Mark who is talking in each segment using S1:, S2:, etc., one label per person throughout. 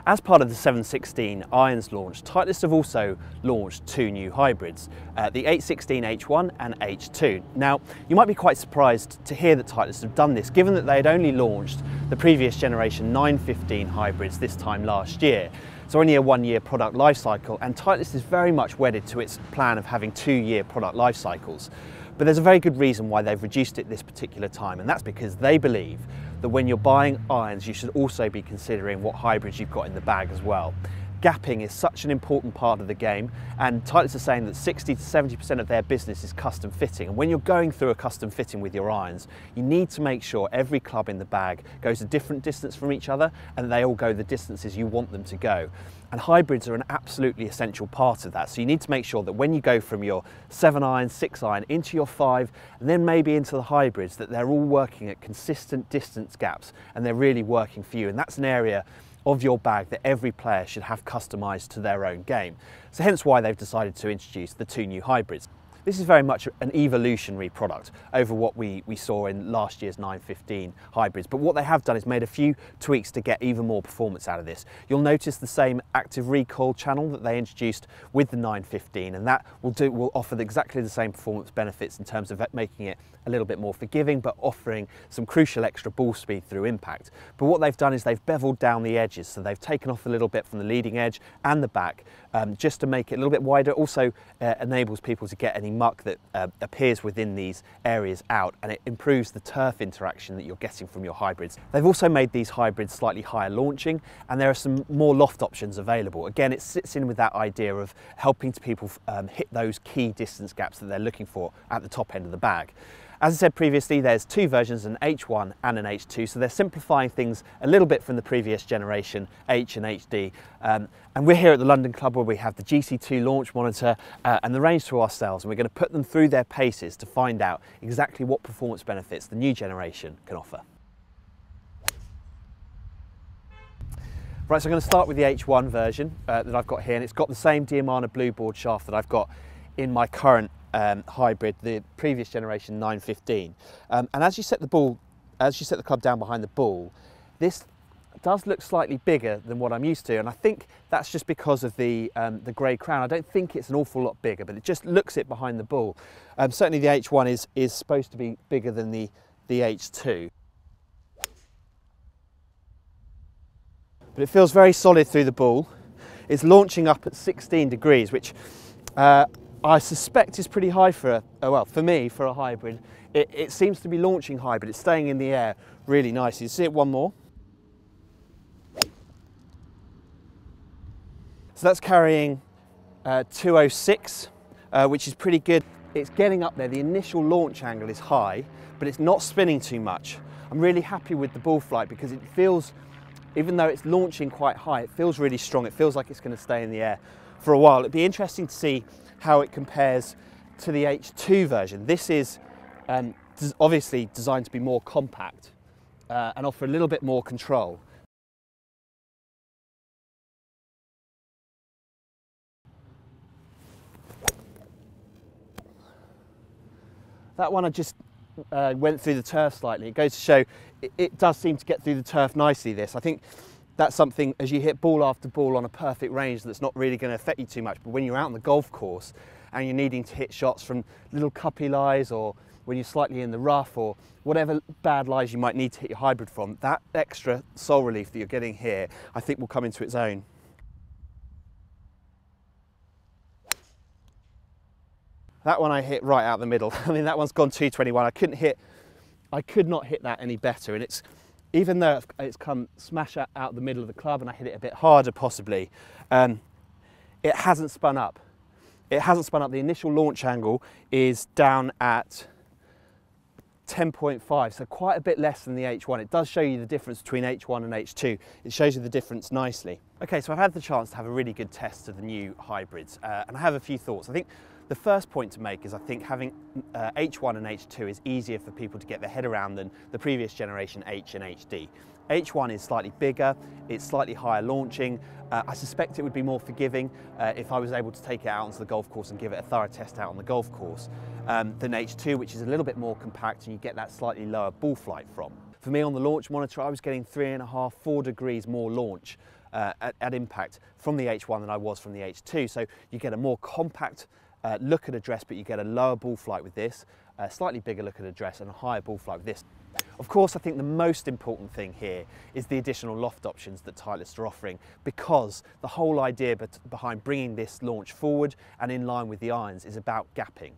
S1: As part of the 716 irons launch, Titleist have also launched two new hybrids, the 816 H1 and H2. Now, you might be quite surprised to hear that Titleist have done this, given that they had only launched the previous generation 915 hybrids this time last year. So only a 1 year product life cycle, and Titleist is very much wedded to its plan of having 2-year product life cycles. But there's a very good reason why they've reduced it this particular time, and that's because they believe that when you're buying irons, you should also be considering what hybrids you've got in the bag as well. Gapping is such an important part of the game, and Titleist are saying that 60 to 70% of their business is custom fitting. And when you're going through a custom fitting with your irons, you need to make sure every club in the bag goes a different distance from each other, and they all go the distances you want them to go. And hybrids are an absolutely essential part of that. So you need to make sure that when you go from your 7 iron, 6 iron into your 5, and then maybe into the hybrids, that they're all working at consistent distance gaps and they're really working for you. And that's an area of your bag that every player should have customised to their own game. So hence why they've decided to introduce the two new hybrids. This is very much an evolutionary product over what we saw in last year's 915 hybrids. But what they have done is made a few tweaks to get even more performance out of this. You'll notice the same active recoil channel that they introduced with the 915, and that will offer exactly the same performance benefits in terms of making it a little bit more forgiving, but offering some crucial extra ball speed through impact. But what they've done is they've beveled down the edges, so they've taken off a little bit from the leading edge and the back, just to make it a little bit wider. It also enables people to get any muck that appears within these areas out, and it improves the turf interaction that you're getting from your hybrids. They've also made these hybrids slightly higher launching, and there are some more loft options available. Again, it sits in with that idea of helping people hit those key distance gaps that they're looking for at the top end of the bag. As I said previously, there's two versions, an H1 and an H2, so they're simplifying things a little bit from the previous generation, H and HD. And we're here at the London Club where we have the GC2 launch monitor and the range to ourselves, and we're going to put them through their paces to find out exactly what performance benefits the new generation can offer. Right, so I'm going to start with the H1 version that I've got here, and it's got the same Diamana blue board shaft that I've got in my current hybrid, the previous generation 915. And as you set the club down behind the ball, this does look slightly bigger than what I'm used to, and I think that's just because of the grey crown. I don't think it's an awful lot bigger, but it just looks it behind the ball. Certainly the H1 is supposed to be bigger than the H2. But it feels very solid through the ball. It's launching up at 16 degrees, which I suspect is pretty high for me, for a hybrid. It seems to be launching high, but it's staying in the air really nicely. See it one more. So that's carrying 206, which is pretty good. It's getting up there. The initial launch angle is high, but it's not spinning too much. I'm really happy with the ball flight because it feels, even though it's launching quite high, it feels really strong. It feels like it's going to stay in the air for a while. It'd be interesting to see how it compares to the H2 version. This is obviously designed to be more compact and offer a little bit more control. That one I just went through the turf slightly. It goes to show it does seem to get through the turf nicely, this. I think that's something, as you hit ball after ball on a perfect range, that's not really going to affect you too much. But when you're out on the golf course and you're needing to hit shots from little cuppy lies, or when you're slightly in the rough, or whatever bad lies you might need to hit your hybrid from, that extra sole relief that you're getting here, I think will come into its own. That one I hit right out the middle. I mean, that one's gone 221. I could not hit that any better, and even though it's come smash out the middle of the club and I hit it a bit harder possibly, it hasn't spun up. It hasn't spun up. The initial launch angle is down at 10.5, so quite a bit less than the H1. It does show you the difference between H1 and H2. It shows you the difference nicely. Okay, so I've had the chance to have a really good test of the new hybrids, and I have a few thoughts. I think the first point to make is I think having H1 and H2 is easier for people to get their head around than the previous generation H and HD. H1 is slightly bigger, it's slightly higher launching. I suspect it would be more forgiving if I was able to take it out onto the golf course and give it a thorough test out on the golf course than H2, which is a little bit more compact and you get that slightly lower ball flight from. For me on the launch monitor, I was getting 3.5–4 degrees more launch at impact from the H1 than I was from the H2. So you get a more compact look at a dress, but you get a lower ball flight with this, a slightly bigger look at a dress and a higher ball flight with this. Of course, I think the most important thing here is the additional loft options that Titleist are offering, because the whole idea behind bringing this launch forward and in line with the irons is about gapping.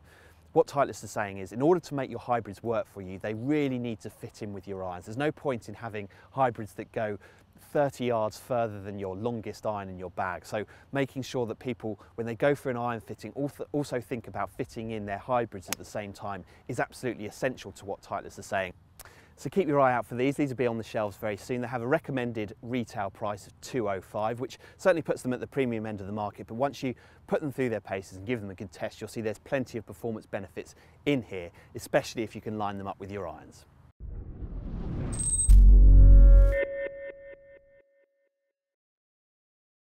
S1: What Titleist is saying is, in order to make your hybrids work for you, they really need to fit in with your irons. There's no point in having hybrids that go 30 yards further than your longest iron in your bag. So making sure that people, when they go for an iron fitting, also think about fitting in their hybrids at the same time is absolutely essential to what Titleist are saying. So keep your eye out for these. These will be on the shelves very soon. They have a recommended retail price of $205, which certainly puts them at the premium end of the market. But once you put them through their paces and give them a good test, you'll see there's plenty of performance benefits in here, especially if you can line them up with your irons.